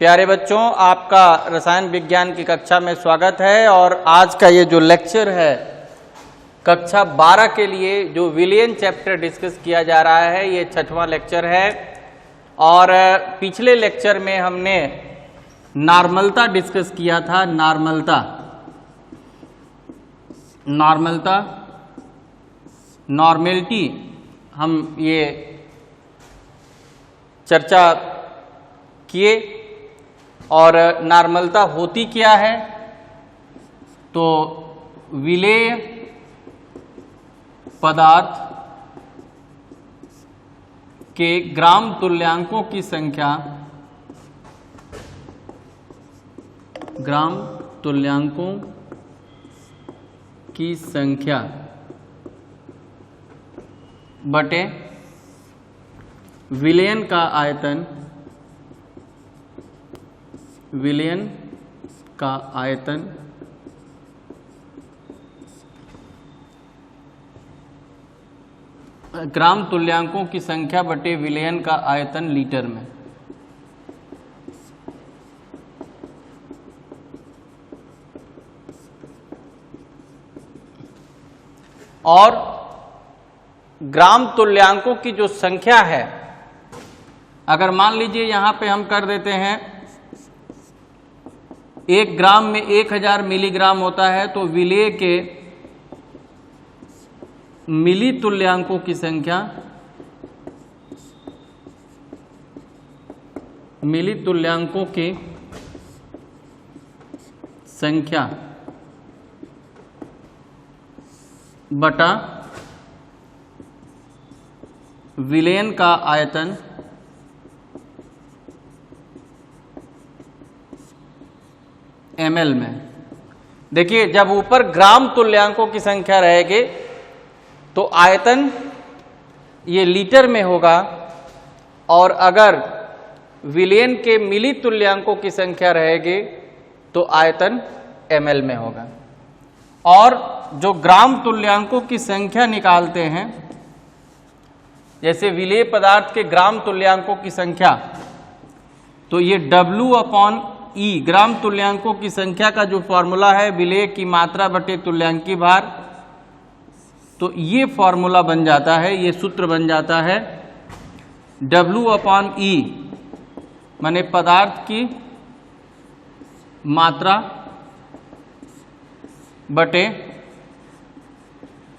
प्यारे बच्चों, आपका रसायन विज्ञान की कक्षा में स्वागत है। और आज का ये जो लेक्चर है कक्षा 12 के लिए जो विलियन चैप्टर डिस्कस किया जा रहा है, ये 6वां लेक्चर है। और पिछले लेक्चर में हमने नॉर्मलता डिस्कस किया था। नॉर्मेलिटी हम ये चर्चा किए। और नॉर्मलता होती क्या है, तो विलेय पदार्थ के ग्राम तुल्यांकों की संख्या, ग्राम तुल्यांकों की संख्या बटे विलयन का आयतन, विलयन का आयतन ग्राम तुल्यांकों की संख्या बटे विलयन का आयतन लीटर में। और ग्राम तुल्यांकों की जो संख्या है, अगर मान लीजिए यहां पे हम कर देते हैं 1 ग्राम में 1000 मिलीग्राम होता है, तो विलेय के मिली तुल्यांकों की संख्या, मिली तुल्यांकों की संख्या बटा विलयन का आयतन ml में। देखिए, जब ऊपर ग्राम तुल्यांकों की संख्या रहेगी तो आयतन ये लीटर में होगा, और अगर विलयन के मिली तुल्यांकों की संख्या रहेगी तो आयतन ml में होगा। और जो ग्राम तुल्यांकों की संख्या निकालते हैं, जैसे विलेय पदार्थ के ग्राम तुल्यांकों की संख्या, तो ये W/E ग्राम तुल्यांकों की संख्या का जो फॉर्मूला है, विलेय की मात्रा बटे तुल्यांकी भार, तो ये फॉर्मूला बन जाता है, ये सूत्र बन जाता है W/E माने पदार्थ की मात्रा बटे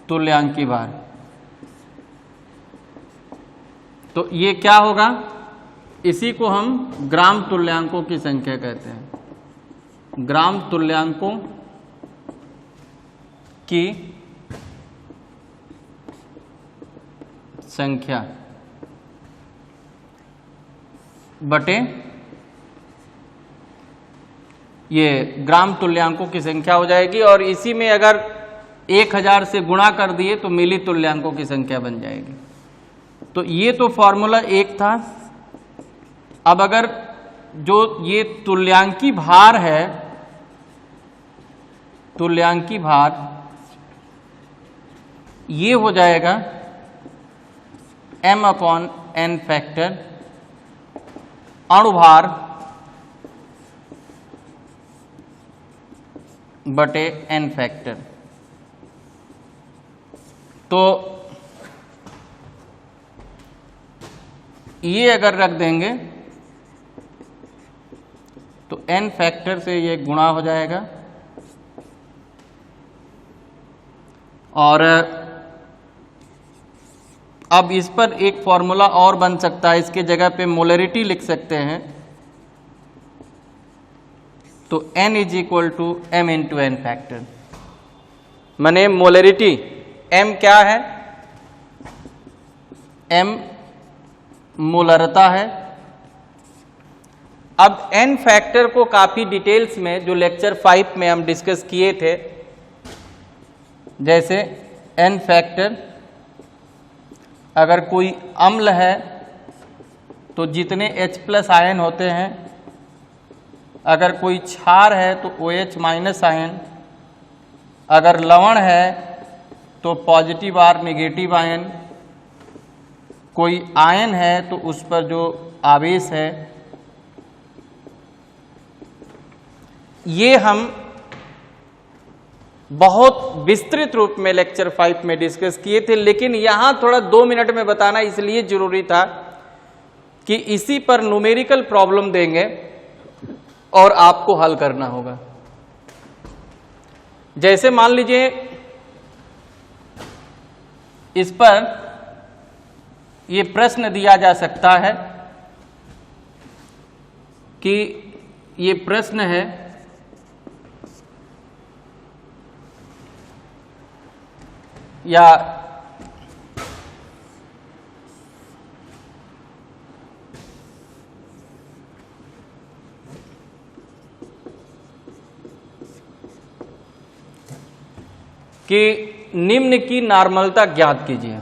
तुल्यांकी भार। तो ये क्या होगा, इसी को हम ग्राम तुल्यांकों की संख्या कहते हैं। ग्राम तुल्यांकों की संख्या बटे ये ग्राम तुल्यांकों की संख्या हो जाएगी। और इसी में अगर 1000 से गुणा कर दिए तो मिली तुल्यांकों की संख्या बन जाएगी। तो ये तो फॉर्मूला 1 था। अब अगर जो ये तुल्यांकी भार है, तुल्यांकी भार ये हो जाएगा m/n फैक्टर अणुभार बटे n फैक्टर। तो ये अगर रख देंगे तो n फैक्टर से ये गुणा हो जाएगा। और अब इस पर एक फॉर्मूला और बन सकता है, इसके जगह पे मोलरिटी लिख सकते हैं। तो n = m/n फैक्टर, माने मोलरिटी m क्या है, m मोलरता है। अब n फैक्टर को काफी डिटेल्स में जो लेक्चर 5 में हम डिस्कस किए थे, जैसे n फैक्टर अगर कोई अम्ल है तो जितने H+ आयन होते हैं, अगर कोई क्षार है तो OH- आयन, अगर लवण है तो पॉजिटिव और नेगेटिव आयन, कोई आयन है तो उस पर जो आवेश है ये हम बहुत विस्तृत रूप में लेक्चर 5 में डिस्कस किए थे, लेकिन यहां थोड़ा 2 मिनट में बताना इसलिए जरूरी था कि इसी पर न्यूमेरिकल प्रॉब्लम देंगे और आपको हल करना होगा। जैसे मान लीजिए इस पर यह प्रश्न दिया जा सकता है कि ये प्रश्न है या कि निम्न की नॉर्मलता ज्ञात कीजिए।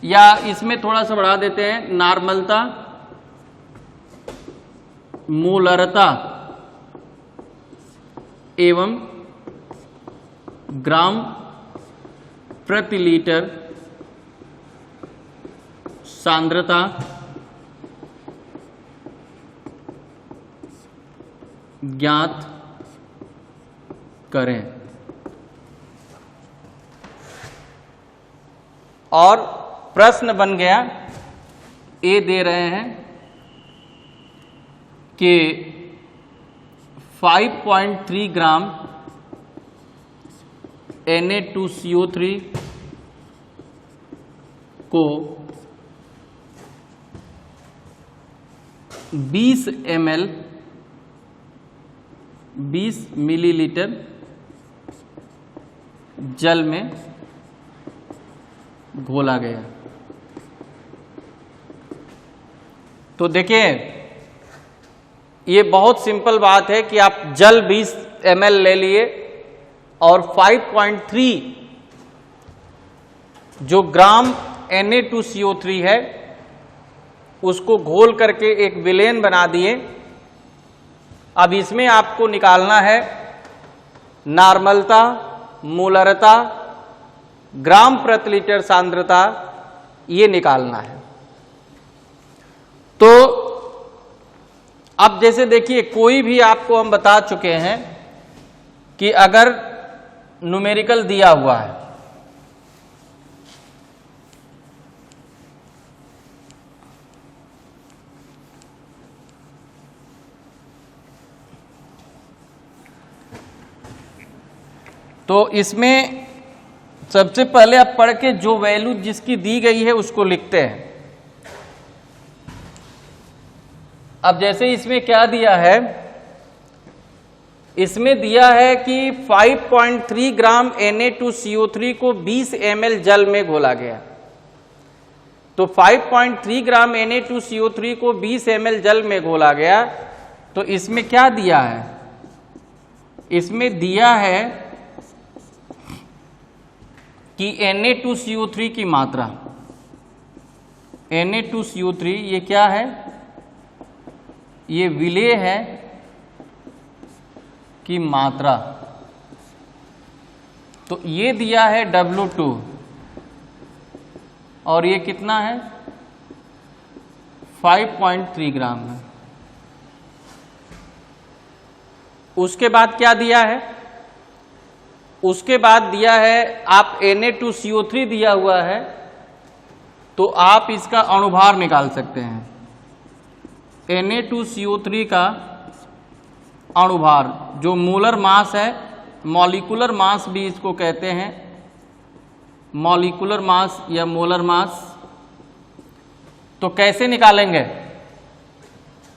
या इसमें थोड़ा सा बढ़ा देते हैं, नॉर्मलता, मोलरता एवं ग्राम प्रति लीटर सांद्रता ज्ञात करें। और प्रश्न बन गया, ए दे रहे हैं कि 5.3 ग्राम Na2CO3 को 20 ml 20 मिलीलीटर जल में घोला गया। तो देखिए ये बहुत सिंपल बात है कि आप जल 20 ml ले लिए और 5.3 जो ग्राम Na2CO3 है उसको घोल करके एक विलेन बना दिए। अब इसमें आपको निकालना है नॉर्मलता, मोलरता, ग्राम प्रति लीटर सांद्रता, ये निकालना है। तो अब जैसे देखिए कोई भी आपको हम बता चुके हैं कि अगर न्यूमेरिकल दिया हुआ है तो इसमें सबसे पहले आप पढ़ के जो वैल्यू जिसकी दी गई है उसको लिखते हैं। अब जैसे इसमें क्या दिया है, इसमें दिया है कि 5.3 ग्राम Na2CO3 को 20 ml जल में घोला गया। तो 5.3 ग्राम Na2CO3 को 20 ml जल में घोला गया, तो इसमें क्या दिया है, इसमें दिया है कि Na2CO3 की मात्रा, Na2CO3 ये क्या है, ये विलेय है की मात्रा। तो ये दिया है W2 और ये कितना है 5.3 ग्राम है। उसके बाद क्या दिया है, उसके बाद दिया है आप Na2CO3 दिया हुआ है तो आप इसका अणुभार निकाल सकते हैं। Na2CO3 का अणुभार जो मोलर मास है, मॉलिक्यूलर मास भी इसको कहते हैं, मॉलिक्यूलर मास या मोलर मास। तो कैसे निकालेंगे,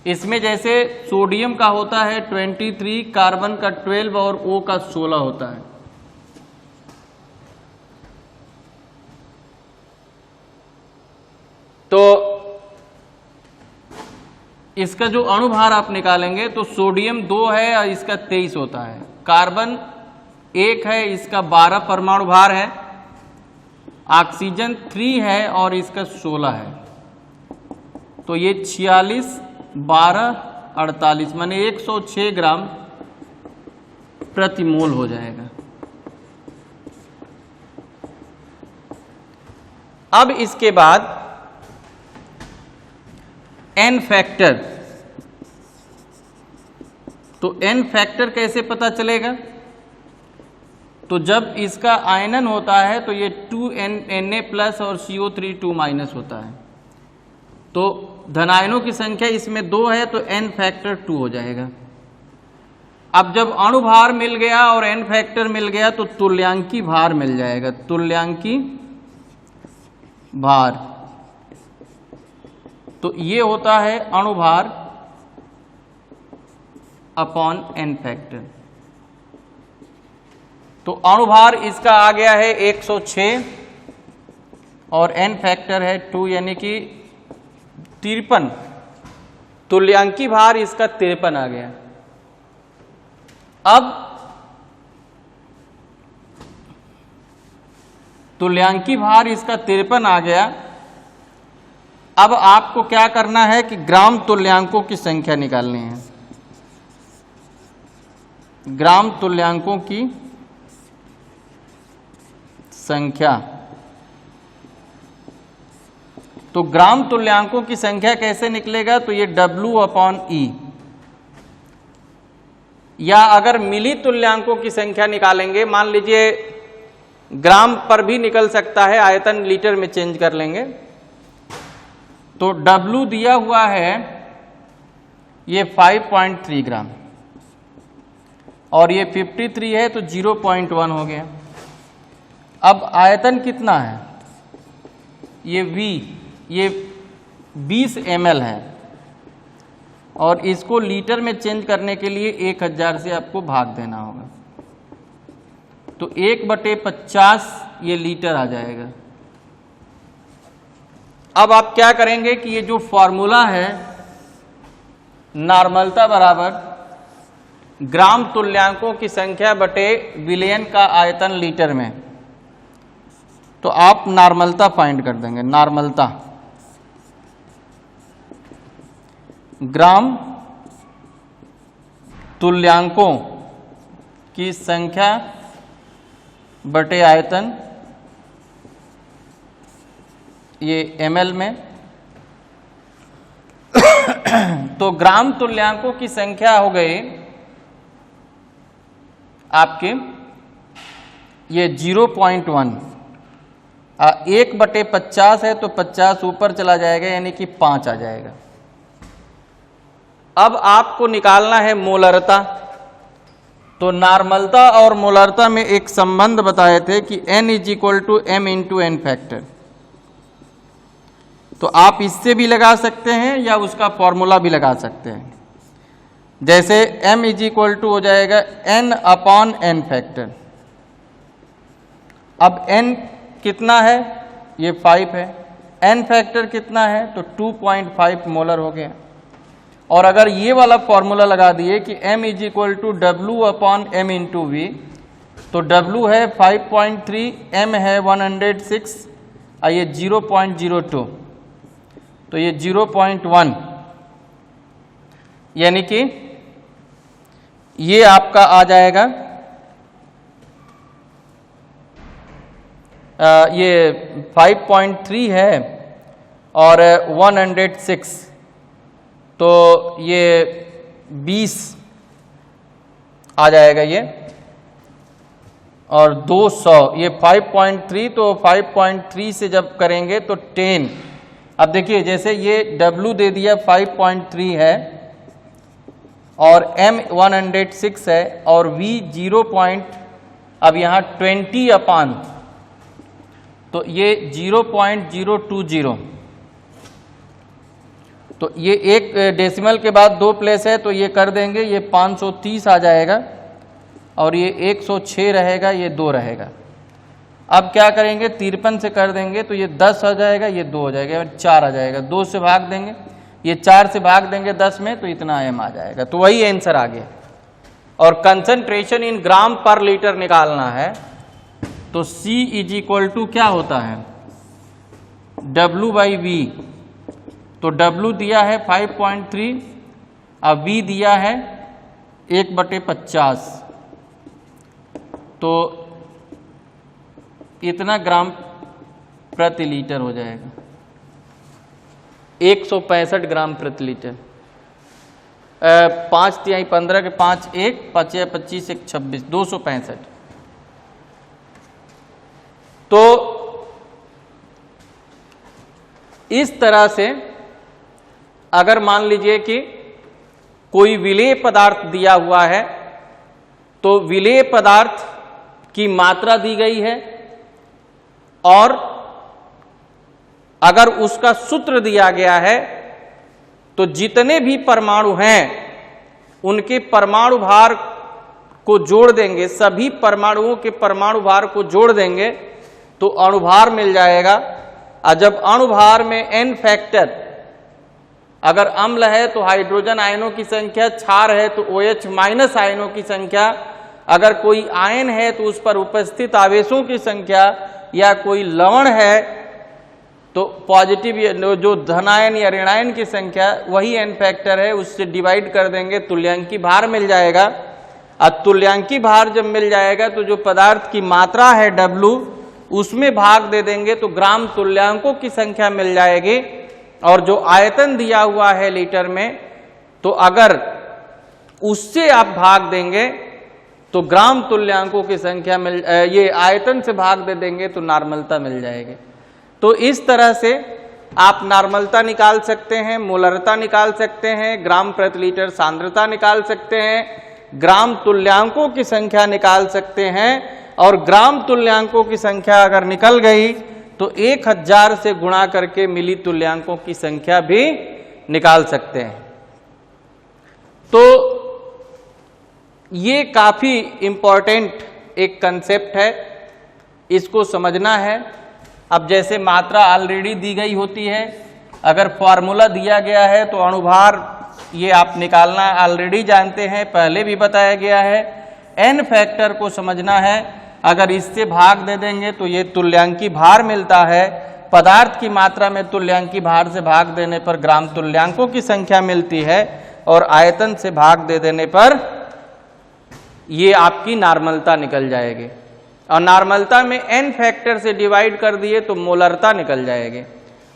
इसमें जैसे सोडियम का होता है 23, कार्बन का 12 और O का 16 होता है। तो इसका जो अणुभार आप निकालेंगे तो सोडियम 2 है और इसका 23 होता है, कार्बन 1 है, इसका 12 परमाणु भार है, ऑक्सीजन 3 है और इसका 16 है। तो ये 46, 12, 48 माने 106 ग्राम प्रति मोल हो जाएगा। अब इसके बाद n फैक्टर, तो n फैक्टर कैसे पता चलेगा? तो जब इसका आयनन होता है तो ये 2Na प्लस और CO3 2 माइनस होता है, तो धनायनों की संख्या इसमें 2 है तो n फैक्टर 2 हो जाएगा। अब जब अणुभार मिल गया और n फैक्टर मिल गया तो तुल्यांकी भार मिल जाएगा, तुल्यांकी भार। तो ये होता है अणुभार अपॉन n फैक्टर। तो अणुभार इसका आ गया है 106 और n फैक्टर है 2 यानी कि 53। तुल्यांकी भार इसका 53 आ गया। अब तुल्यांकी भार इसका 53 आ गया। अब आपको क्या करना है कि ग्राम तुल्यांकों की संख्या निकालनी है। ग्राम तुल्यांकों की संख्या, तो ग्राम तुल्यांकों की संख्या कैसे निकलेगा? तो ये W अपॉन E, या अगर मिली तुल्यांकों की संख्या निकालेंगे, मान लीजिए ग्राम पर भी निकल सकता है, आयतन लीटर में चेंज कर लेंगे। तो W दिया हुआ है ये 5.3 ग्राम और ये 53 है तो 0.1 हो गया। अब आयतन कितना है? ये V, ये 20 ml है और इसको लीटर में चेंज करने के लिए 1000 से आपको भाग देना होगा, तो 1/50 ये लीटर आ जाएगा। अब आप क्या करेंगे कि ये जो फॉर्मूला है नॉर्मलता बराबर ग्राम तुल्यांकों की संख्या बटे विलयन का आयतन लीटर में, तो आप नॉर्मलता फाइंड कर देंगे। नॉर्मलता ग्राम तुल्यांकों की संख्या बटे आयतन, ये ml में। तो ग्राम तुल्यांकों की संख्या हो गई आपके ये 0.1, 1/50 है तो 50 ऊपर चला जाएगा यानी कि 5 आ जाएगा। अब आपको निकालना है मोलरता। तो नॉर्मलता और मोलरता में एक संबंध बताए थे कि n = m × n फैक्टर, तो आप इससे भी लगा सकते हैं या उसका फॉर्मूला भी लगा सकते हैं। जैसे m = हो जाएगा n अपॉन n फैक्टर। अब n कितना है? ये 5 है। n फैक्टर कितना है? तो 2.5 मोलर हो गया। और अगर ये वाला फॉर्मूला लगा दिए कि m = W upon m × V, तो W है 5.3, m है 106 और ये 0.02, तो ये 0.1 यानी कि ये आपका आ जाएगा ये 5.3 है और 106, तो ये 20 आ जाएगा ये, और 200 ये 5.3, तो 5.3 से जब करेंगे तो 10। अब देखिए जैसे ये W दे दिया 5.3 है और M 106 है और V 0. अब यहाँ 20 अपान, तो ये 0.020, तो ये एक डेसिमल के बाद 2 प्लेस है तो ये कर देंगे, ये 530 आ जाएगा और ये 106 रहेगा, ये 2 रहेगा। अब क्या करेंगे? 53 से कर देंगे तो ये 10 आ जाएगा, ये 2 हो जाएगा, 4 आ जाएगा। 2 से भाग देंगे, ये 4 से भाग देंगे 10 में, तो इतना m आ जाएगा। तो वही आंसर आ गया। और कंसंट्रेशन इन ग्राम पर लीटर निकालना है तो C = क्या होता है? W/V। तो W दिया है 5.3 और V दिया है 1/50, तो इतना ग्राम प्रति लीटर हो जाएगा, 165 ग्राम प्रति लीटर। 5 तिहाई 15 के 5 1 5 या 25 1 26 265। तो इस तरह से अगर मान लीजिए कि कोई विलेय पदार्थ दिया हुआ है तो विलेय पदार्थ की मात्रा दी गई है और अगर उसका सूत्र दिया गया है तो जितने भी परमाणु हैं उनके परमाणु भार को जोड़ देंगे, सभी परमाणुओं के परमाणु भार को जोड़ देंगे तो अणुभार मिल जाएगा। और जब अणुभार में n फैक्टर, अगर अम्ल है तो हाइड्रोजन आयनों की संख्या, क्षार है तो OH माइनस आयनों की संख्या, अगर कोई आयन है तो उस पर उपस्थित आवेशों की संख्या, या कोई लवण है तो पॉजिटिव जो धनायन या ऋणायन की संख्या, वही n फैक्टर है, उससे डिवाइड कर देंगे, तुल्यांकी भार मिल जाएगा। अब तुल्यांकी भार जब मिल जाएगा तो जो पदार्थ की मात्रा है W, उसमें भाग दे देंगे तो ग्राम तुल्यांकों की संख्या मिल जाएगी। और जो आयतन दिया हुआ है लीटर में, तो अगर उससे आप भाग देंगे तो ग्राम तुल्यांकों की संख्या ये आयतन से भाग दे देंगे तो नॉर्मलता मिल जाएगी। तो इस तरह से आप नॉर्मलता निकाल सकते हैं, मोलरता निकाल सकते हैं, ग्राम प्रति लीटर सांद्रता निकाल सकते हैं, ग्राम तुल्यांकों की संख्या निकाल सकते हैं। और ग्राम तुल्यांकों की संख्या अगर निकल गई तो 1000 से गुणा करके मिली तुल्यांकों की संख्या भी निकाल सकते हैं। तो ये काफी इंपॉर्टेंट एक कंसेप्ट है, इसको समझना है। अब जैसे मात्रा ऑलरेडी दी गई होती है, अगर फॉर्मूला दिया गया है तो अणुभार ये आप निकालना ऑलरेडी जानते हैं, पहले भी बताया गया है। n फैक्टर को समझना है, अगर इससे भाग दे देंगे तो ये तुल्यांकी भार मिलता है। पदार्थ की मात्रा में तुल्यांकी भार से भाग देने पर ग्राम तुल्यांकों की संख्या मिलती है, और आयतन से भाग दे देने पर ये आपकी नॉर्मलता निकल जाएगी। और नॉर्मलता में n फैक्टर से डिवाइड कर दिए तो मोलरता निकल जाएगी।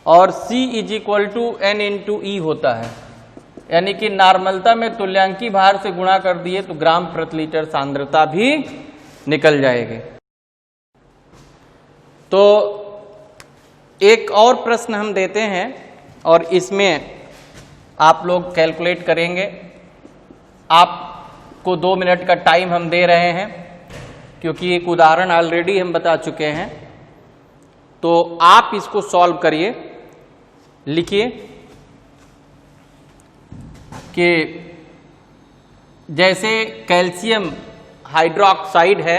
और C = n × E होता है, यानी कि नॉर्मलता में तुल्यांकी भार से गुणा कर दिए तो ग्राम प्रति लीटर सांद्रता भी निकल जाएगी। तो एक और प्रश्न हम देते हैं और इसमें आप लोग कैलकुलेट करेंगे। आपको 2 मिनट का टाइम हम दे रहे हैं क्योंकि एक उदाहरण ऑलरेडी हम बता चुके हैं। तो आप इसको सॉल्व करिए, लिखिए कि जैसे कैल्शियम हाइड्रोक्साइड है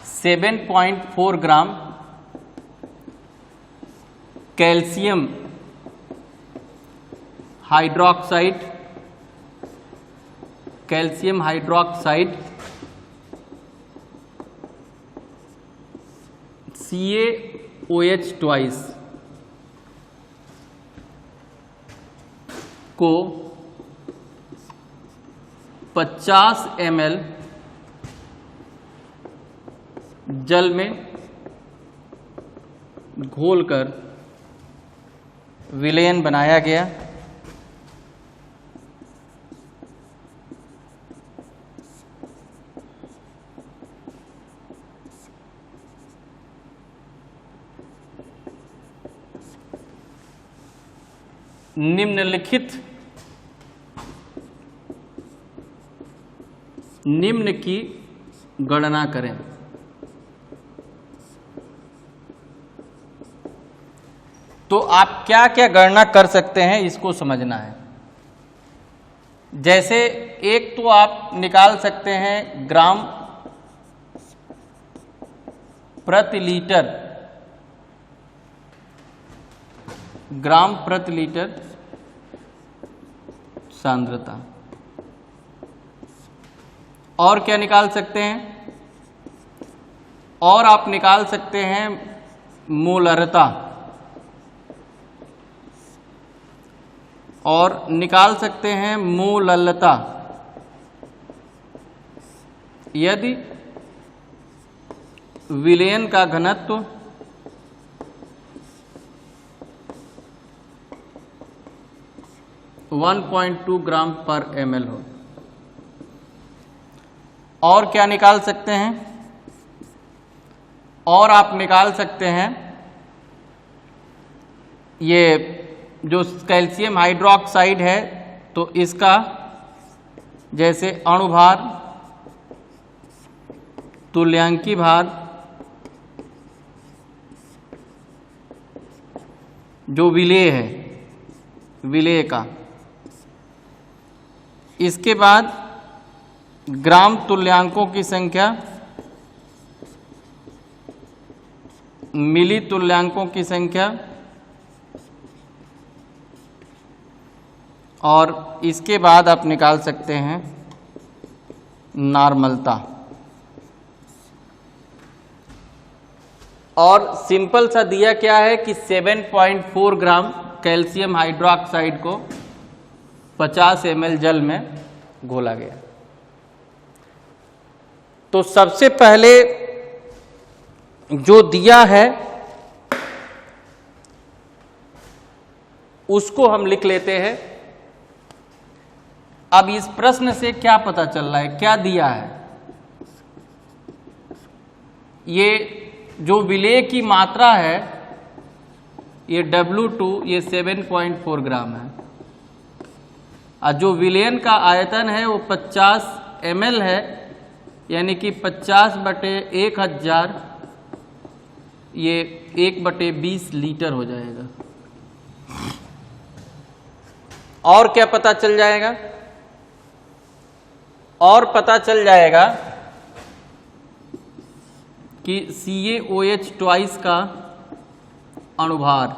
7.4 ग्राम, कैल्शियम हाइड्रोक्साइड CaOH ट्वाइस को 50 ml जल में घोलकर विलयन बनाया गया। निम्न की गणना करें। तो आप क्या क्या गणना कर सकते हैं इसको समझना है। जैसे एक तो आप निकाल सकते हैं ग्राम प्रति लीटर सांद्रता। और क्या निकाल सकते हैं? और आप निकाल सकते हैं मोलरता, और निकाल सकते हैं मोललता। यदि विलयन का घनत्व (1.2 ग्राम पर ml हो। और क्या निकाल सकते हैं? और आप निकाल सकते हैं ये जो कैल्शियम हाइड्रोक्साइड है तो इसका जैसे अणुभार, तुल्यांकी भार, जो विलेय है, विलेय का, इसके बाद ग्राम तुल्यांकों की संख्या, मिली तुल्यांकों की संख्या, और इसके बाद आप निकाल सकते हैं नॉर्मलता। और सिंपल सा दिया क्या है कि 7.4 ग्राम कैल्शियम हाइड्रोक्साइड को 50 ml जल में घोला गया। तो सबसे पहले जो दिया है उसको हम लिख लेते हैं। अब इस प्रश्न से क्या पता चल रहा है, क्या दिया है? ये जो विलेय की मात्रा है ये W2, ये 7.4 ग्राम है, और जो विलयन का आयतन है वो 50 ml है, यानी कि 50/1000, ये 1/20 लीटर हो जाएगा। और क्या पता चल जाएगा? और पता चल जाएगा कि CaOH ट्वाइस का अणुभार,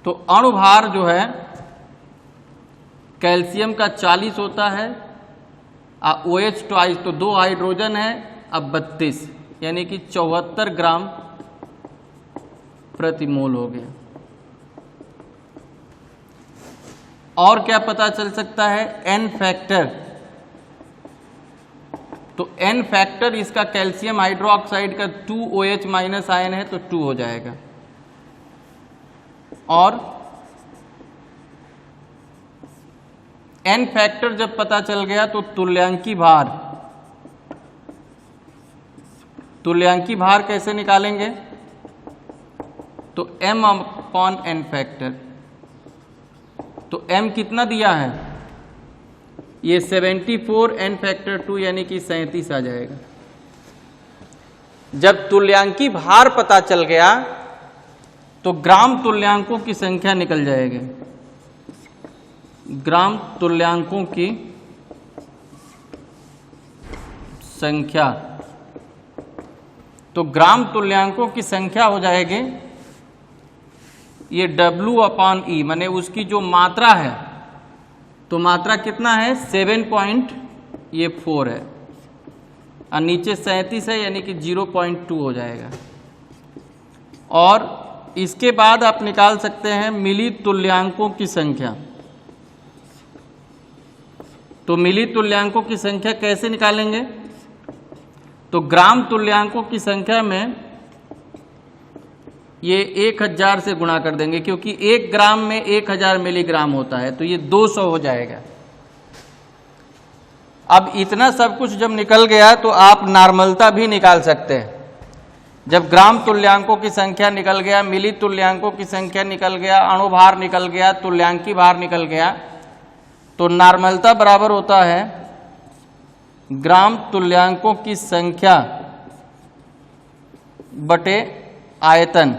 तो अणुभार जो है कैल्शियम का 40 होता है, और OH ट्वाइस तो 2 हाइड्रोजन है, अब 32, यानी कि 74 ग्राम प्रति मोल हो गया। और क्या पता चल सकता है? N फैक्टर, तो N फैक्टर इसका कैल्शियम हाइड्रोक्साइड का 2OH माइनस आयन है तो 2 हो जाएगा। और N फैक्टर जब पता चल गया तो तुल्यांकी भार, तुल्यांकी भार कैसे निकालेंगे? तो M/N फैक्टर, तो M कितना दिया है? ये 74 N फैक्टर 2 यानी कि 37 आ जाएगा। जब तुल्यांकी भार पता चल गया तो ग्राम तुल्यांकों की संख्या निकल जाएगी। ग्राम तुल्यांकों की संख्या, तो ग्राम तुल्यांकों की संख्या हो जाएगी ये W/E, माने उसकी जो मात्रा है, तो मात्रा कितना है? 7.4 है, और नीचे 37 है, यानी कि 0.2 हो जाएगा। और इसके बाद आप निकाल सकते हैं मिली तुल्यांकों की संख्या। तो मिली तुल्यांकों की संख्या कैसे निकालेंगे? तो ग्राम तुल्यांकों की संख्या में ये 1000 से गुणा कर देंगे, क्योंकि 1 ग्राम में 1000 मिलीग्राम होता है, तो ये 200 हो जाएगा। अब इतना सब कुछ जब निकल गया तो आप नॉर्मलता भी निकाल सकते हैं। जब ग्राम तुल्यांकों की संख्या निकल गया, मिली तुल्यांकों की संख्या निकल गया, अणुभार निकल गया, तुल्यांकी भार निकल गया, तो नॉर्मलता बराबर होता है ग्राम तुल्यांकों की संख्या बटे आयतन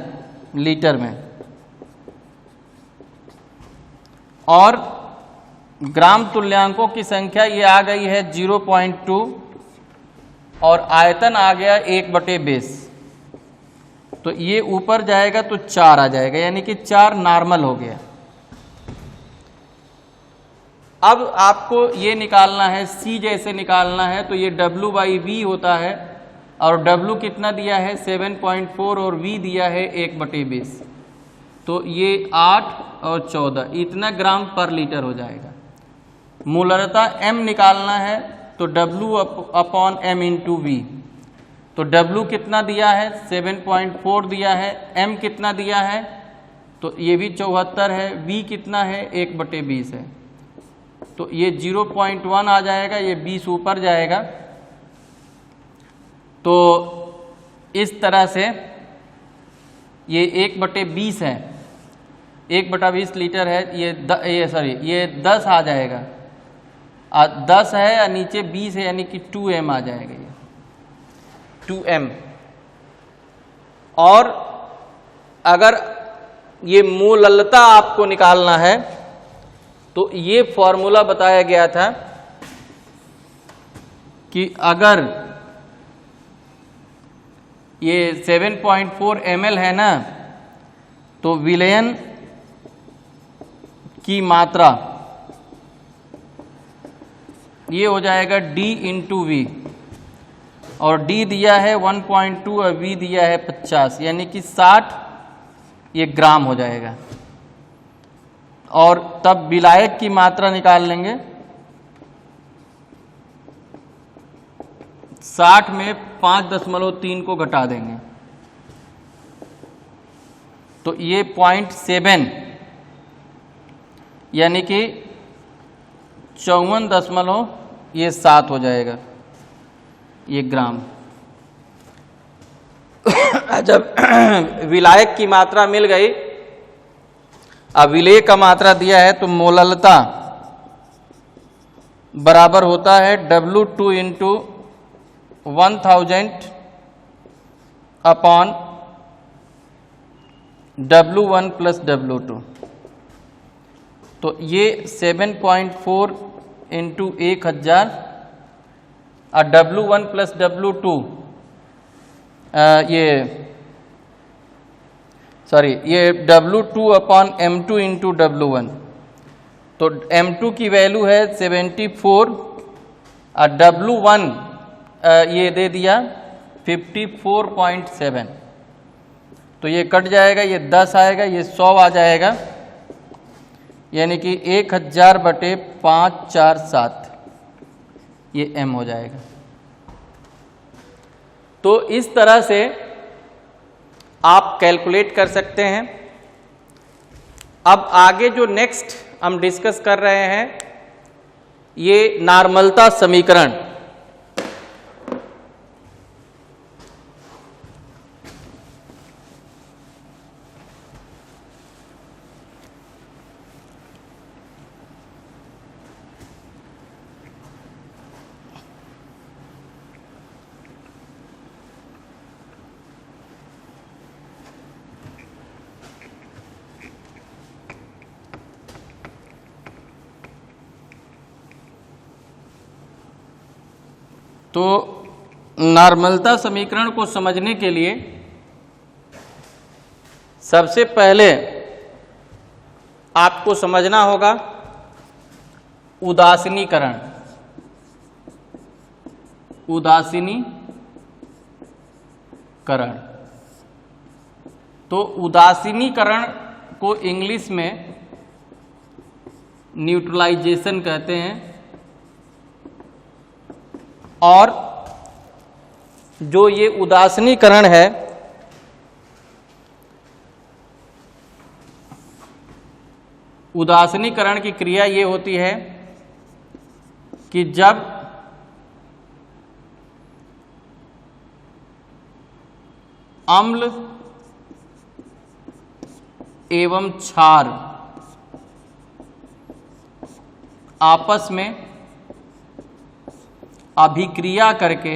लीटर में। और ग्राम तुल्यांकों की संख्या ये आ गई है 0.2, और आयतन आ गया 1/20, तो ये ऊपर जाएगा तो 4 आ जाएगा, यानी कि 4 नॉर्मल हो गया। अब आपको ये निकालना है, C जैसे निकालना है, तो ये W/V होता है, और W कितना दिया है? 7.4, और V दिया है 1/20, तो ये 8 और 14 इतना ग्राम पर लीटर हो जाएगा। मोलरता M निकालना है, तो W upon M into V. तो W कितना दिया है 7.4 दिया है, M कितना दिया है तो ये भी 74 है, V कितना है 1/20 है, तो ये 0.1 आ जाएगा, ये 20 ऊपर जाएगा। तो इस तरह से ये 1/20 है, 1/20 लीटर है, ये 10 आ जाएगा, 10 है या नीचे 20 है, यानी कि 2m आ जाएगा, ये 2m। और अगर ये मोललता आपको निकालना है तो ये फॉर्मूला बताया गया था कि अगर ये 7.4 ml है ना, तो विलयन की मात्रा ये हो जाएगा D इंटू वी, और D दिया है 1.2 और V दिया है 50, यानी कि 60 ये ग्राम हो जाएगा। और तब विलायक की मात्रा निकाल लेंगे, 60 में 5.3 को घटा देंगे, तो ये 0.7 यानी कि 54.7 हो जाएगा ये ग्राम। जब विलायक की मात्रा मिल गई, अब विलेय का मात्रा दिया है, तो मोललता बराबर होता है W2 into 1000 upon W1 plus W2। तो ये 7.4 इंटू 1000 और W1 प्लस W2 ये W2 upon M2 into W1। तो M2 की वैल्यू है 74 और W1 ये दे दिया 54.7, तो ये कट जाएगा, ये 10 आएगा, ये 100 आ जाएगा, यानी कि 1000/547 ये M हो जाएगा। तो इस तरह से आप कैलकुलेट कर सकते हैं। अब आगे जो नेक्स्ट हम डिस्कस कर रहे हैं, ये नॉर्मलता समीकरण। तो नॉर्मलता समीकरण को समझने के लिए सबसे पहले आपको समझना होगा उदासीनीकरण। तो उदासीनीकरण को इंग्लिश में न्यूट्रलाइजेशन कहते हैं। और जो ये उदासीनीकरण है, उदासीनीकरण की क्रिया ये होती है कि जब अम्ल एवं क्षार आपस में अभिक्रिया करके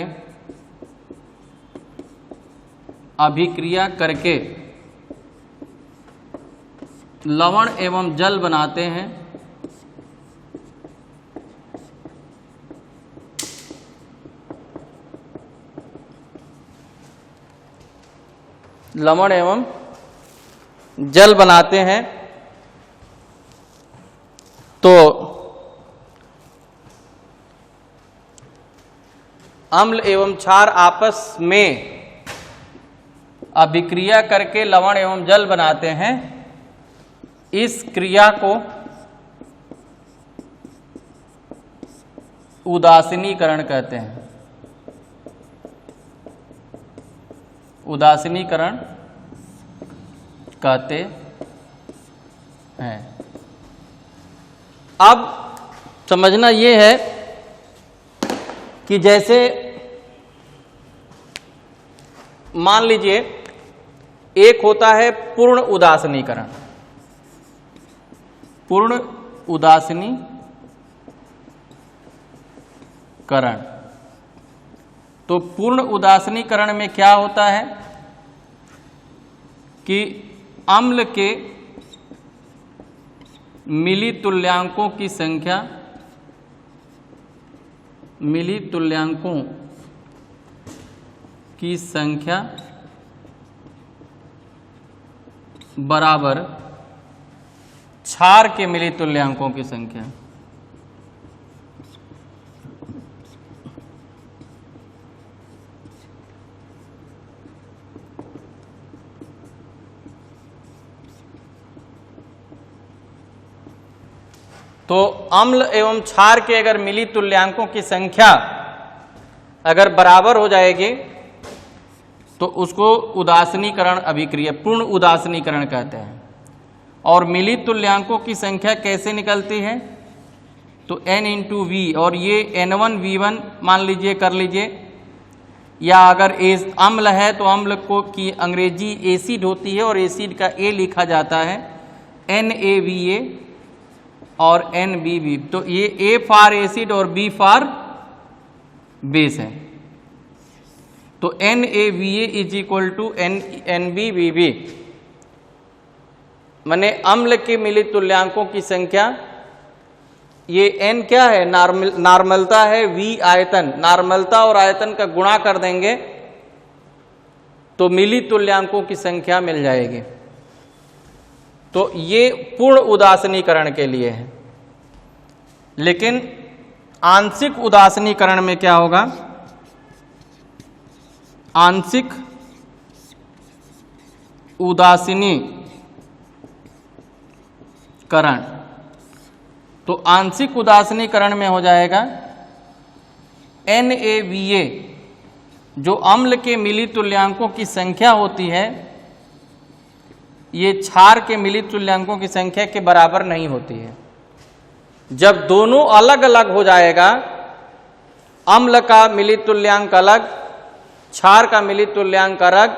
लवण एवं जल बनाते हैं, लवण एवं जल बनाते हैं, तो अम्ल एवं क्षार आपस में अभिक्रिया करके लवण एवं जल बनाते हैं। इस क्रिया को उदासीनीकरण कहते हैं। उदासीनीकरण कहते हैं। अब समझना ये है कि जैसे मान लीजिए एक होता है पूर्ण उदासीनीकरण। पूर्ण उदासीनीकरण, तो पूर्ण उदासीनीकरण में क्या होता है कि अम्ल के मिली तुल्यांकों की संख्या, मिली तुल्यांकों की संख्या बराबर क्षार के मिली तुल्यांकों की संख्या। तो अम्ल एवं क्षार के अगर मिली तुल्यांकों की संख्या अगर बराबर हो जाएगी तो उसको उदासीनीकरण अभिक्रिया, पूर्ण उदासीनीकरण कहते हैं। और मिली तुल्यांकों की संख्या कैसे निकलती है, तो n इंटू वी, और ये N1 V1 मान लीजिए, कर लीजिए, या अगर अम्ल है तो अम्ल को की अंग्रेजी एसिड होती है और एसिड का A लिखा जाता है NaVA और NbB, तो ये A फॉर एसिड और B फॉर बेस है। तो NaVA is equal to NbBB, माने अम्ल के मिली तुल्यांकों की संख्या, ये N क्या है, नॉर्मलता है, V आयतन, नॉर्मलता और आयतन का गुणा कर देंगे तो मिली तुल्यांकों की संख्या मिल जाएगी। तो ये पूर्ण उदासीनीकरण के लिए है। लेकिन आंशिक उदासीनीकरण में क्या होगा, आंशिक उदासीनीकरण, तो आंशिक उदासीनीकरण में हो जाएगा NaVA, जो अम्ल के मिली तुल्यांकों की संख्या होती है, ये क्षार के मिली तुल्यांकों की संख्या के बराबर नहीं होती है। जब दोनों अलग अलग हो जाएगा, अम्ल का मिली तुल्यांक अलग, क्षार का मिली तुल्यांक अलग,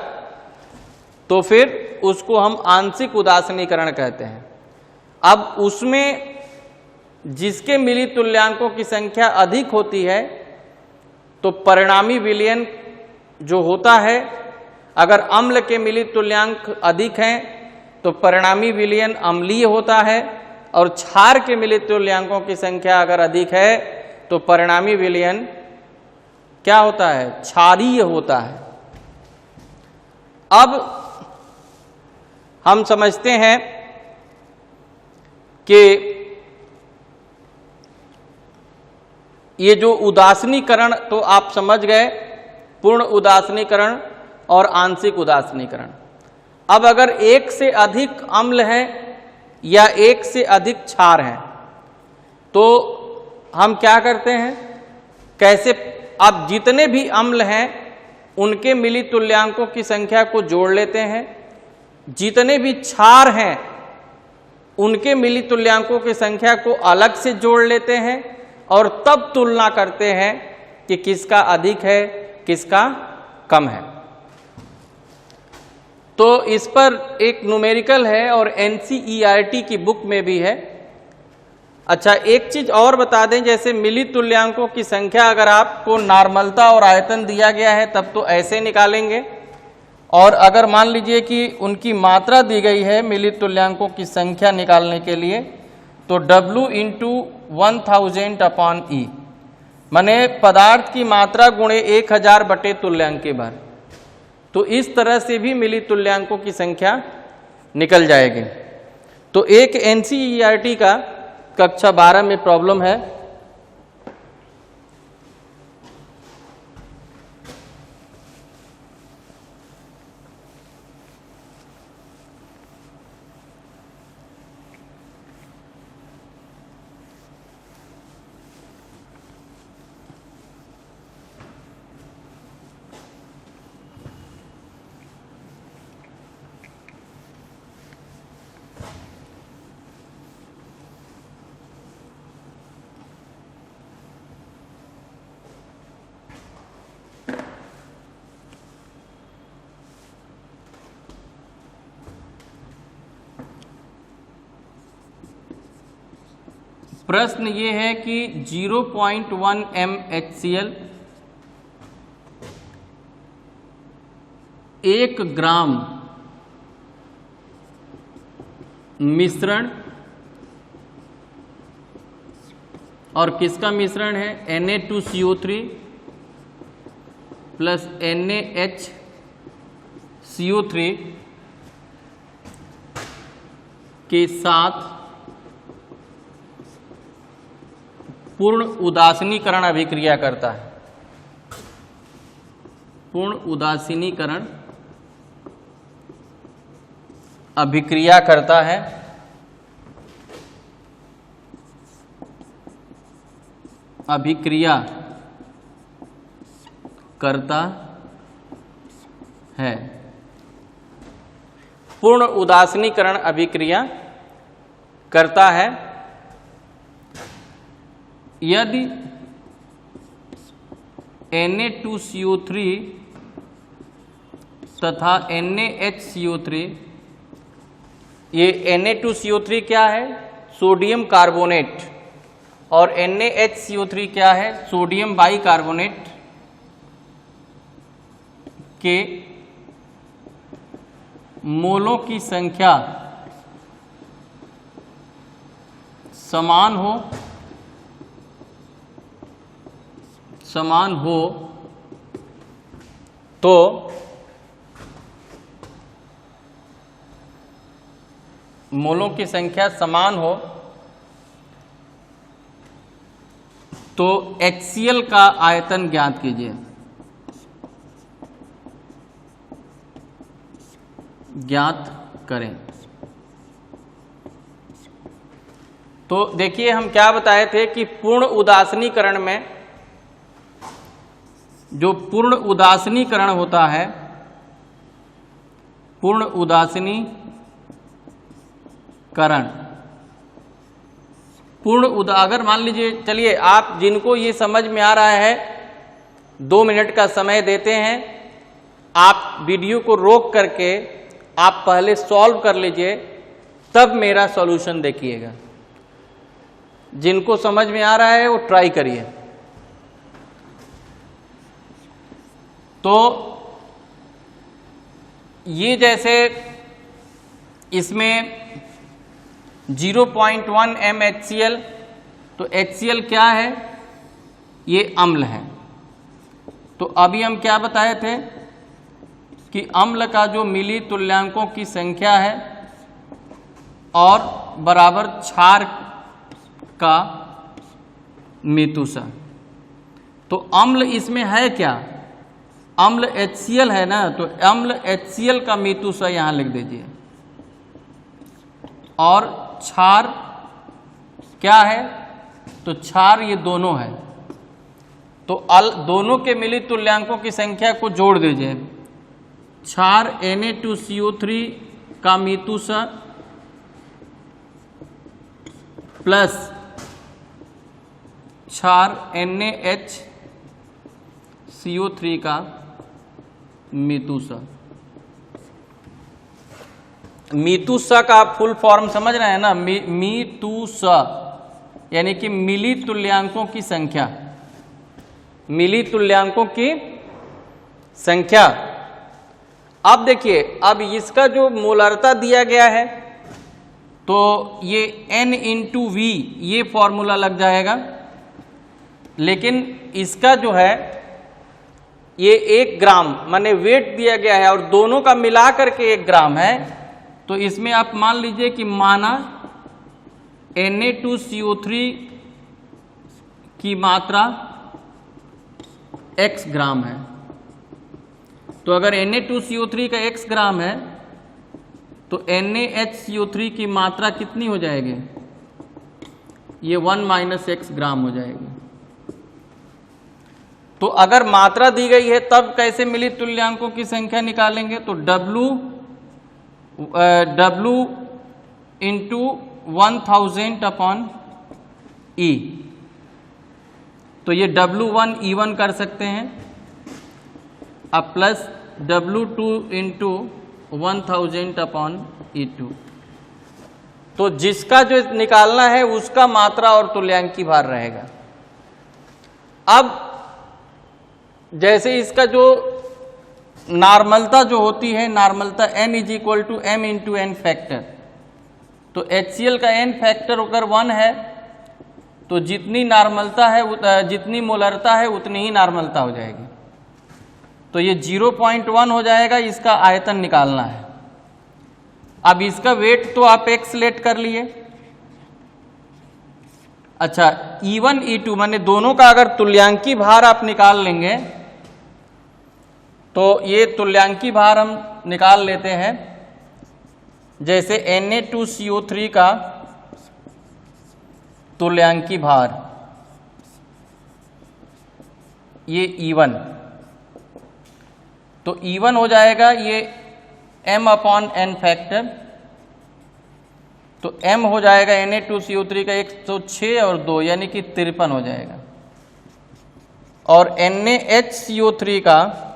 तो फिर उसको हम आंशिक उदासीनीकरण कहते हैं। अब उसमें जिसके मिली तुल्यांकों की संख्या अधिक होती है तो परिणामी विलयन जो होता है, अगर अम्ल के मिली तुल्यांक अधिक हैं तो परिणामी विलयन अम्लीय होता है, और क्षार के मिली तुल्यांकों की संख्या अगर अधिक है तो परिणामी विलयन क्या होता है, क्षारीय होता है। अब हम समझते हैं कि ये जो उदासीनीकरण, तो आप समझ गए पूर्ण उदासीनीकरण और आंशिक उदासीनीकरण। अब अगर एक से अधिक अम्ल है या एक से अधिक क्षार है तो हम क्या करते हैं, कैसे, अब जितने भी अम्ल हैं उनके मिली तुल्यांकों की संख्या को जोड़ लेते हैं, जितने भी क्षार हैं उनके मिली तुल्यांकों की संख्या को अलग से जोड़ लेते हैं, और तब तुलना करते हैं कि किसका अधिक है किसका कम है। तो इस पर एक न्यूमेरिकल है और NCERT की बुक में भी है। अच्छा, एक चीज और बता दें, जैसे मिली तुल्यांकों की संख्या अगर आपको नॉर्मलता और आयतन दिया गया है तब तो ऐसे निकालेंगे, और अगर मान लीजिए कि उनकी मात्रा दी गई है मिली तुल्यांकों की संख्या निकालने के लिए, तो W इंटू 1000/E, माने पदार्थ की मात्रा गुणे 1000 बटे तुल्यांक के भर। तो इस तरह से भी मिली तुल्यांकों की संख्या निकल जाएगी। तो एक NCERT का कक्षा 12 में प्रॉब्लम है, प्रश्न ये है कि 0.1 mHCl 1 ग्राम मिश्रण, और किसका मिश्रण है? Na2CO3 प्लस NaHCO3 के साथ पूर्ण उदासीनीकरण अभिक्रिया करता है। पूर्ण उदासीनीकरण अभिक्रिया करता है। अभिक्रिया करता है। पूर्ण उदासीनीकरण अभिक्रिया करता है यदि Na2CO3 तथा NaHCO3, ये Na2CO3 क्या है? सोडियम कार्बोनेट, और NaHCO3 क्या है? सोडियम बाइकार्बोनेट के मोलों की संख्या समान हो तो मोलों की संख्या समान हो तो HCl का आयतन ज्ञात कीजिए। ज्ञात करें। तो देखिए हम क्या बताए थे कि पूर्ण उदासीनीकरण में जो पूर्ण उदासीनीकरण होता है, पूर्ण उदासीनीकरण, अगर मान लीजिए, चलिए आप जिनको ये समझ में आ रहा है 2 मिनट का समय देते हैं, आप वीडियो को रोक करके आप पहले सॉल्व कर लीजिए, तब मेरा सॉल्यूशन देखिएगा। जिनको समझ में आ रहा है वो ट्राई करिए। तो ये जैसे इसमें 0.1 mHCl, तो HCl क्या है? ये अम्ल है। तो अभी हम क्या बताए थे कि अम्ल का जो मिली तुल्यांकों की संख्या है और बराबर क्षार का मीतुसा। तो अम्ल इसमें है क्या? अम्ल HCl है ना, तो अम्ल HCl का मीतुसा यहां लिख दीजिए। और क्षार क्या है? तो क्षार ये दोनों है, तो दोनों के मिली तुल्यांकों की संख्या को जोड़ दीजिए। क्षार Na2CO3 का मीतुसा प्लस क्षार NaHCO3 का मीतुसा। मीतुसा का फुल फॉर्म समझ रहे हैं ना? मीतुसा यानी कि मिली तुल्यांकों की संख्या। मिली तुल्यांकों की संख्या। अब देखिए, अब इसका जो मोलारता दिया गया है तो ये N × V ये फॉर्मूला लग जाएगा, लेकिन इसका जो है ये 1 ग्राम माने वेट दिया गया है और दोनों का मिला करके 1 ग्राम है। तो इसमें आप मान लीजिए कि माना Na2CO3 की मात्रा x ग्राम है। तो अगर Na2CO3 का x ग्राम है तो NaHCO3 की मात्रा कितनी हो जाएगी? ये 1 - x ग्राम हो जाएगी। तो अगर मात्रा दी गई है तब कैसे मिली तुल्यांकों की संख्या निकालेंगे? तो W × 1000/E। तो ये W1 E1 कर सकते हैं, अब प्लस W2 × 1000/E2। तो जिसका जो निकालना है उसका मात्रा और तुल्यांकी भार रहेगा। अब जैसे इसका जो नॉर्मलता जो होती है, नॉर्मलता n is equal to m into N factor, तो HCl का n फैक्टर अगर 1 है तो जितनी नॉर्मलता है, जितनी मोलरता है उतनी ही नॉर्मलता हो जाएगी। तो ये 0.1 हो जाएगा, इसका आयतन निकालना है। अब इसका वेट तो आप x लेट कर लिए। अच्छा, E1 E2 माने दोनों का अगर तुल्यांकी भार आप निकाल लेंगे तो ये तुल्यांकी भार हम निकाल लेते हैं। जैसे Na2CO3 का तुल्यांकी भार ये E1, तो E1 हो जाएगा ये m अपॉन n फैक्टर, तो m हो जाएगा Na2CO3 का 106 और 2 यानी कि 53 हो जाएगा। और NaHCO3 का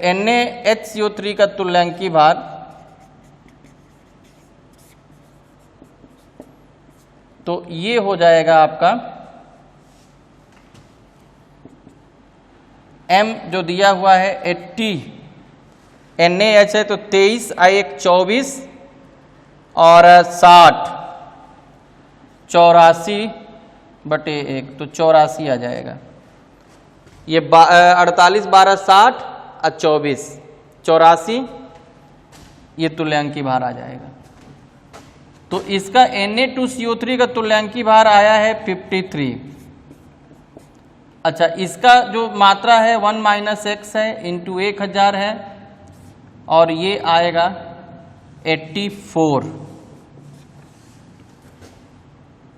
NaHCO3 का तुल्यांकी भार तो ये हो जाएगा आपका m जो दिया हुआ है 80, NaH है तो 23, I1 24 और 60 84/1 तो 84 आ जाएगा। ये 48 12 60 और 24 84, ये तुल्यांकी भार आ जाएगा। तो इसका Na2CO3 का तुल्यांकी भार आया है 53। अच्छा, इसका जो मात्रा है 1 माइनस x है इंटू 1000 है और ये आएगा 84।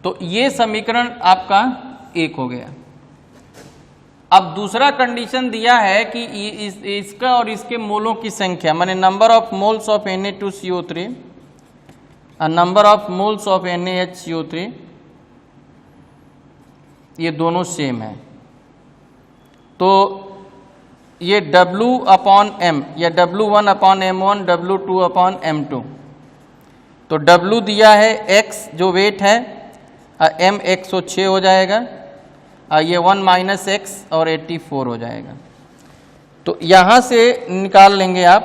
तो ये समीकरण आपका 1 हो गया। अब दूसरा कंडीशन दिया है कि इसका और इसके मोलों की संख्या माने number of moles of Na2CO3 और number of moles of NaHCO3 ये दोनों सेम है। तो ये W अपॉन M या W1 upon M1 W2 upon M2, तो W दिया है X जो वेट है, M 106 हो जाएगा, ये 1 माइनस x और 84 हो जाएगा। तो यहाँ से निकाल लेंगे आप,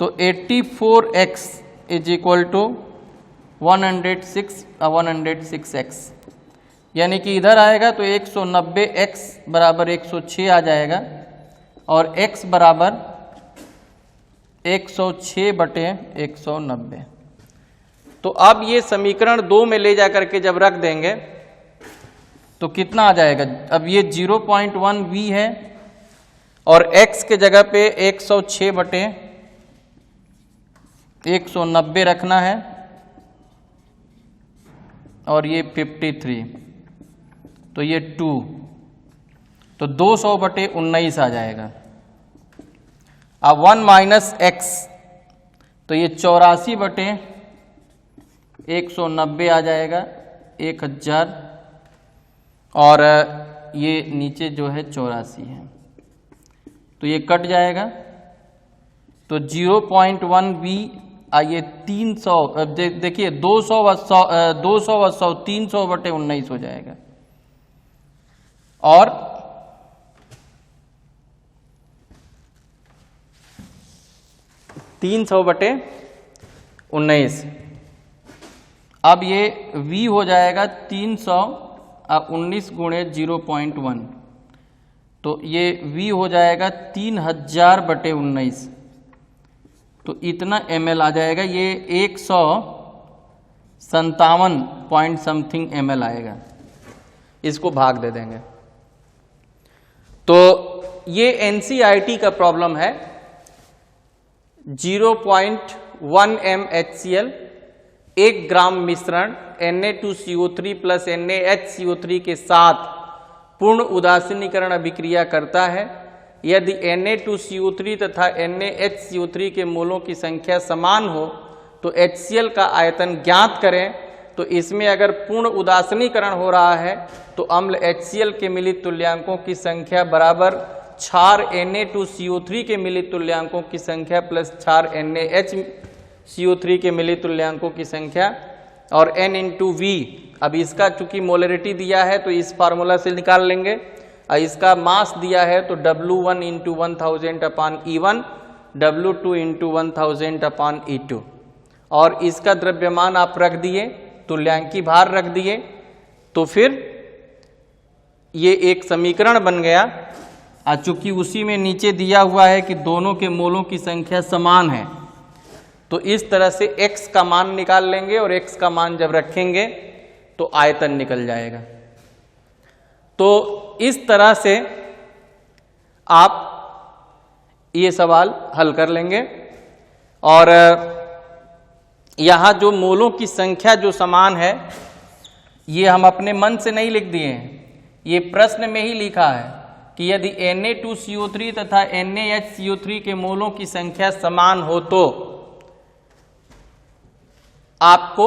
तो 84x is equal to 106x, यानी कि इधर आएगा तो 190x बराबर 106 आ जाएगा और x बराबर 106/190। तो अब ये समीकरण 2 में ले जा करके जब रख देंगे तो कितना आ जाएगा। अब ये 0.1 V है और x के जगह पे 106/190 रखना है और ये 53, तो ये 2, तो 200/19 आ जाएगा। अब 1 माइनस x, तो ये 84/190 आ जाएगा 1000, और ये नीचे जो है 84 है, तो ये कट जाएगा। तो 0.1 V आइए 300, अब देखिए 200 व 100 300/19 हो जाएगा और 300/19। अब ये V हो जाएगा 319 गुणे 0.1, तो ये V हो जाएगा 3000/19, तो इतना ml आ जाएगा। ये 157 पॉइंट समथिंग ml आएगा, इसको भाग दे देंगे। तो ये NCERT का प्रॉब्लम है। 0.1 m HCl 1 ग्राम मिश्रण Na2CO3 प्लस NaHCO3 के साथ पूर्ण उदासीनीकरण अभिक्रिया करता है। यदि Na2CO3 तथा NaHCO3 के मोलों की संख्या समान हो तो HCl का आयतन ज्ञात करें। तो इसमें अगर पूर्ण उदासीनीकरण हो रहा है तो अम्ल HCl के मिलित तुल्यांकों की संख्या बराबर क्षार Na2CO3 के मिलित तुल्यांकों की संख्या प्लस क्षार NaHCO3 के मिलित तुल्यांकों की संख्या और N इंटू V। अब इसका चूंकि मोलरिटी दिया है तो इस फार्मूला से निकाल लेंगे, और इसका मास दिया है तो W1 इंटू 1000 अपान E1, W2 इंटू 1000 अपान E2, और इसका द्रव्यमान आप रख दिए, तुल्यांकी भार रख दिए, तो फिर ये एक समीकरण बन गया। और चूंकि उसी में नीचे दिया हुआ है कि दोनों के मोलों की संख्या समान है, तो इस तरह से x का मान निकाल लेंगे, और x का मान जब रखेंगे तो आयतन निकल जाएगा। तो इस तरह से आप ये सवाल हल कर लेंगे। और यहाँ जो मोलों की संख्या जो समान है, ये हम अपने मन से नहीं लिख दिए हैं, ये प्रश्न में ही लिखा है कि यदि Na2CO3 तथा NaHCO3 के मोलों की संख्या समान हो तो आपको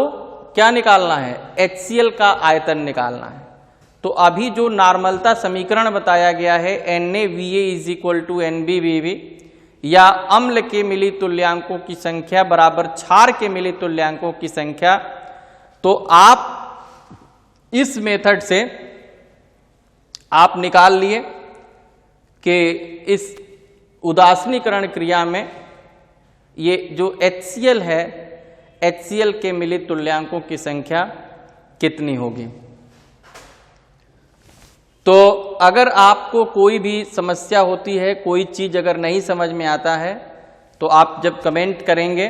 क्या निकालना है, HCl का आयतन निकालना है। तो अभी जो नॉर्मलता समीकरण बताया गया है NaVa = NbVb, या अम्ल के मिलित तुल्यांकों की संख्या बराबर क्षार के मिलित तुल्यांकों की संख्या, तो आप इस मेथड से आप निकाल लिए कि इस उदासीनीकरण क्रिया में ये जो HCl है, HCl के मिलित तुल्यांकों की संख्या कितनी होगी। तो अगर आपको कोई भी समस्या होती है, कोई चीज अगर नहीं समझ में आता है, तो आप जब कमेंट करेंगे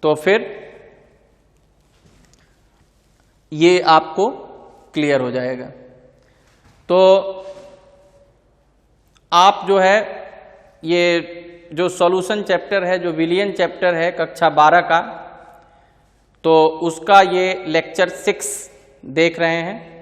तो फिर ये आपको क्लियर हो जाएगा। तो आप जो है ये जो सॉल्यूशन चैप्टर है, जो विलियन चैप्टर है कक्षा 12 का, तो उसका ये लेक्चर 6 देख रहे हैं।